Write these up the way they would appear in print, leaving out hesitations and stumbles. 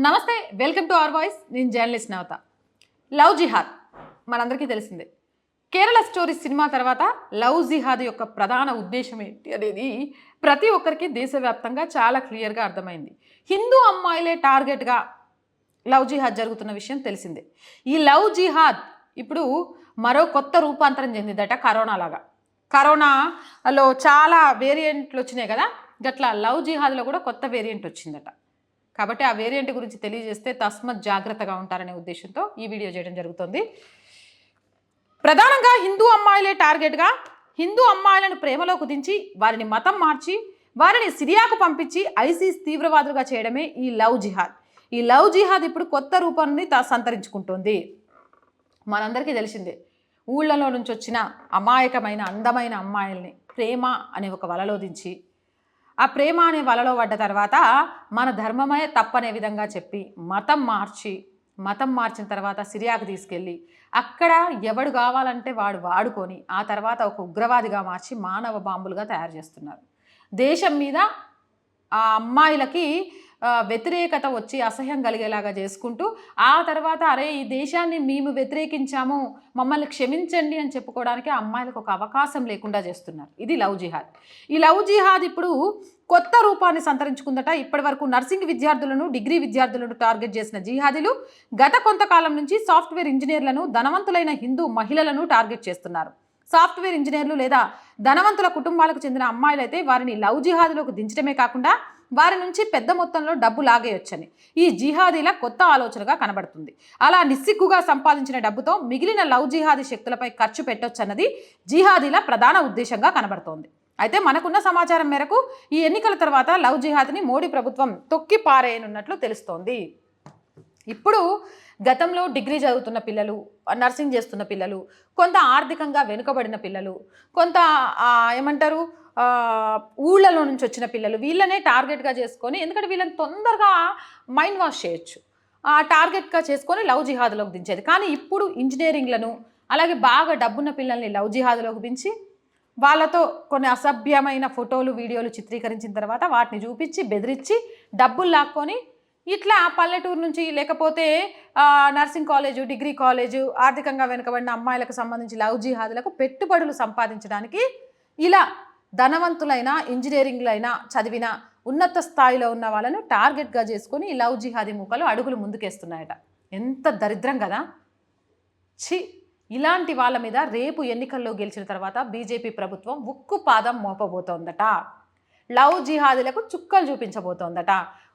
నమస్తే, welcome to our voice. నేను journalist నవత. Love జిహాద్ మనందరికీ తెలిసిందే. కేరళ స్టోరీ సినిమా తర్వాత లవ్ జిహాద్ యొక్క ప్రధాన ఉద్దేశం ఏంటి అనేది ప్రతి ఒక్కరికి దేశవ్యాప్తంగా చాలా క్లియర్గా అర్థమైంది. హిందూ అమ్మాయిలే టార్గెట్గా లవ్ జిహాద్ జరుగుతున్న విషయం తెలిసిందే. ఈ లవ్ జిహాద్ ఇప్పుడు మరో కొత్త రూపాంతరం చెందిందట. కరోనాలో చాలా వేరియంట్లు వచ్చినాయి కదా, గట్లా లవ్ జిహాద్లో కూడా కొత్త వేరియంట్ వచ్చిందట. కాబట్టి ఆ వేరియంట్ గురించి తెలియజేస్తే తస్మత్ జాగ్రత్తగా ఉంటారనే ఉద్దేశంతో ఈ వీడియో చేయడం జరుగుతుంది. ప్రధానంగా హిందూ అమ్మాయిలే టార్గెట్గా హిందూ అమ్మాయిలను ప్రేమలో కుదించి వారిని మతం మార్చి వారిని సిరియాకు పంపించి ఐసిస్ తీవ్రవాదులుగా చేయడమే ఈ లవ్ జిహాద్. ఈ లవ్ జిహాద్ ఇప్పుడు కొత్త రూపాన్ని సంతరించుకుంటుంది. మనందరికీ తెలిసిందే, ఊళ్ళలో నుంచి వచ్చిన అమాయకమైన అందమైన అమ్మాయిల్ని ప్రేమ అనే ఒక వలలో దించి ఆ ప్రేమ అనే వలలో పడ్డ తర్వాత మన ధర్మమే తప్పనే విధంగా చెప్పి మతం మార్చిన తర్వాత సిరియాకు తీసుకెళ్ళి అక్కడ ఎవడు కావాలంటే వాడు వాడుకొని ఆ తర్వాత ఒక ఉగ్రవాదిగా మార్చి మానవ బాంబులుగా తయారు చేస్తున్నారు. దేశం మీద ఆ అమ్మాయిలకి వ్యతిరేకత వచ్చి అసహ్యం కలిగేలాగా చేసుకుంటూ ఆ తర్వాత అరే ఈ దేశాన్ని మేము వ్యతిరేకించాము, మమ్మల్ని క్షమించండి అని చెప్పుకోవడానికి ఆ అమ్మాయిలకు ఒక అవకాశం లేకుండా చేస్తున్నారు. ఇది లవ్ జిహాద్. ఈ లవ్ జిహాద్ ఇప్పుడు కొత్త రూపాన్ని సంతరించుకుందట. ఇప్పటి వరకు నర్సింగ్ విద్యార్థులను, డిగ్రీ విద్యార్థులను టార్గెట్ చేసిన జిహాదీలు గత కొంతకాలం నుంచి సాఫ్ట్వేర్ ఇంజనీర్లను, ధనవంతులైన హిందూ మహిళలను టార్గెట్ చేస్తున్నారు. సాఫ్ట్వేర్ ఇంజనీర్లు లేదా ధనవంతుల కుటుంబాలకు చెందిన అమ్మాయిలైతే వారిని లవ్ జిహాద్లోకి దించడమే కాకుండా వారి నుంచి పెద్ద మొత్తంలో డబ్బు లాగేయొచ్చని ఈ జిహాదీల కొత్త ఆలోచనగా కనబడుతుంది. అలా నిస్సిగ్గుగా సంపాదించిన డబ్బుతో మిగిలిన లవ్ జిహాదీ శక్తులపై ఖర్చు పెట్టొచ్చన్నది జిహాదీల ప్రధాన ఉద్దేశంగా కనబడుతోంది. అయితే మనకున్న సమాచారం మేరకు ఈ ఎన్నికల తర్వాత లవ్ జిహాద్ని మోడీ ప్రభుత్వం తొక్కి పారేయనున్నట్లు తెలుస్తోంది. ఇప్పుడు గతంలో డిగ్రీ చదువుతున్న పిల్లలు, నర్సింగ్ చేస్తున్న పిల్లలు, కొంత ఆర్థికంగా వెనుకబడిన పిల్లలు, కొంత ఏమంటారు ఊళ్ళలో నుంచి వచ్చిన పిల్లలు, వీళ్ళనే టార్గెట్గా చేసుకొని, ఎందుకంటే వీళ్ళని తొందరగా మైండ్ వాష్ చేయొచ్చు, టార్గెట్గా చేసుకొని లవ్ జిహాద్లోకి దించేది. కానీ ఇప్పుడు ఇంజనీరింగ్లను అలాగే బాగా డబ్బున్న పిల్లల్ని లవ్ జిహాద్లోకి దించి వాళ్ళతో కొన్ని అసభ్యమైన ఫోటోలు, వీడియోలు చిత్రీకరించిన తర్వాత వాటిని చూపించి బెదిరించి డబ్బులు లాక్కొని ఇట్లా పల్లెటూరు నుంచి లేకపోతే నర్సింగ్ కాలేజు, డిగ్రీ కాలేజు, ఆర్థికంగా వెనుకబడిన అమ్మాయిలకు సంబంధించి లవ్ జిహాద్లకు పెట్టుబడులు సంపాదించడానికి ఇలా ధనవంతులైన, ఇంజనీరింగ్లైనా చదివిన ఉన్నత స్థాయిలో ఉన్న వాళ్ళను టార్గెట్గా చేసుకొని ఈ లవ్ జిహాదీ మూకలు అడుగులు ముందుకేస్తున్నాయట. ఎంత దరిద్రం కదా. ఇలాంటి వాళ్ళ మీద రేపు ఎన్నికల్లో గెలిచిన తర్వాత బీజేపీ ప్రభుత్వం ఉక్కు పాదం మోపబోతోందట. లవ్ జిహాదీలకు చుక్కలు చూపించబోతోందట.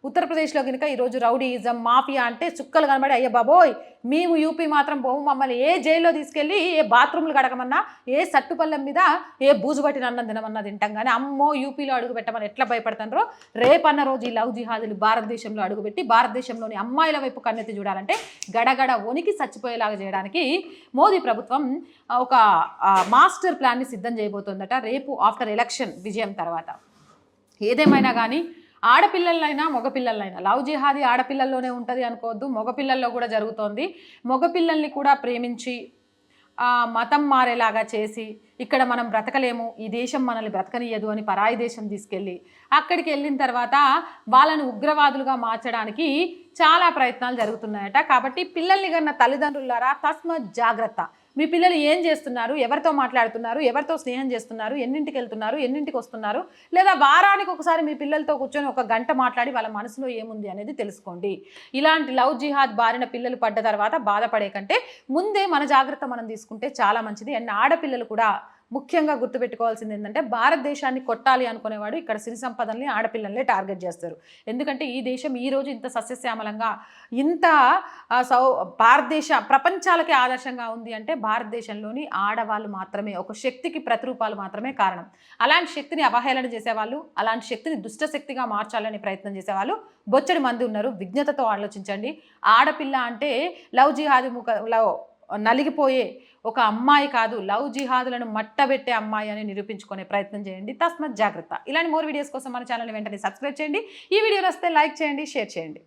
ఉత్తరప్రదేశ్లో కనుక ఈరోజు రౌడీయిజం, మాఫియా అంటే చుక్కలు కనబడి అయ్యే బాబోయ్ మేము యూపీ మాత్రం పోము, మమ్మల్ని ఏ జైల్లో తీసుకెళ్ళి ఏ బాత్రూమ్లు గడకమన్నా, ఏ సట్టుపల్లెం మీద ఏ బూజు పట్టిన అన్నం తినమన్నా తింటాం, కానీ అమ్మో యూపీలో అడుగు పెట్టమని ఎట్లా భయపడుతున్నారో రేపన్న రోజు ఈ లవ్ జిహాదీలు భారతదేశంలో అడుగుపెట్టి భారతదేశంలోని అమ్మాయిల వైపు కన్నెత్తి చూడాలంటే గడగడ వణికి చచ్చిపోయేలాగా చేయడానికి మోదీ ప్రభుత్వం ఒక మాస్టర్ ప్లాన్ని సిద్ధం చేయబోతోందట రేపు ఆఫ్టర్ ఎలక్షన్ విజయం తర్వాత. ఏదేమైనా కానీ ఆడపిల్లలైనా మగపిల్లలైనా లవ్ జిహాదీ ఆడపిల్లల్లోనే ఉంటుంది అనుకోవద్దు, మగపిల్లల్లో కూడా జరుగుతోంది. మగపిల్లల్ని కూడా ప్రేమించి మతం మారేలాగా చేసి ఇక్కడ మనం బ్రతకలేము, ఈ దేశం మనల్ని బ్రతకనియదు అని పరాయి దేశం తీసుకెళ్ళి అక్కడికి వెళ్ళిన తర్వాత వాళ్ళని ఉగ్రవాదులుగా మార్చడానికి చాలా ప్రయత్నాలు జరుగుతున్నాయట. కాబట్టి పిల్లల్ని కన్నా తల్లిదండ్రులారా తస్మత్ జాగ్రత్త. మీ పిల్లలు ఏం చేస్తున్నారు, ఎవరితో మాట్లాడుతున్నారు, ఎవరితో స్నేహం చేస్తున్నారు, ఎన్నింటికి వెళ్తున్నారు, ఎన్నింటికి వస్తున్నారు, లేదా వారానికి ఒకసారి మీ పిల్లలతో కూర్చొని ఒక గంట మాట్లాడి వాళ్ళ మనసులో ఏముంది అనేది తెలుసుకోండి. ఇలాంటి లవ్ జిహాద్ బారిన పిల్లలు పడ్డ తర్వాత బాధపడే కంటే ముందే మన జాగ్రత్త మనం తీసుకుంటే చాలా మంచిది. అండ్ ఆడపిల్లలు కూడా ముఖ్యంగా గుర్తుపెట్టుకోవాల్సింది ఏంటంటే భారతదేశాన్ని కొట్టాలి అనుకునేవాడు ఇక్కడ సిరి సంపదల్ని, ఆడపిల్లల్ని టార్గెట్ చేస్తారు. ఎందుకంటే ఈ దేశం ఈరోజు ఇంత సస్యశ్యామలంగా, ఇంత భారతదేశ ప్రపంచాలకే ఆదర్శంగా ఉంది అంటే భారతదేశంలోని ఆడవాళ్ళు మాత్రమే, ఒక శక్తికి ప్రతిరూపాలు మాత్రమే కారణం. అలాంటి శక్తిని అవహేళన చేసేవాళ్ళు, అలాంటి శక్తిని దుష్టశక్తిగా మార్చాలని ప్రయత్నం చేసేవాళ్ళు బొచ్చడి మంది ఉన్నారు. విజ్ఞతతో ఆలోచించండి. ఆడపిల్ల అంటే లవ్ జిహాదీ ముఖంలో నలిగిపోయే ఒక అమ్మాయి కాదు, లవ్ జిహాదులను మట్టబెట్టే అమ్మాయి అని నిరూపించుకునే ప్రయత్నం చేయండి. తస్మత్ జాగ్రత్త. ఇలాంటి మోర్ వీడియోస్ కోసం మన ఛానల్ని వెంటనే సబ్స్క్రైబ్ చేయండి. ఈ వీడియో వస్తే లైక్ చేయండి, షేర్ చేయండి.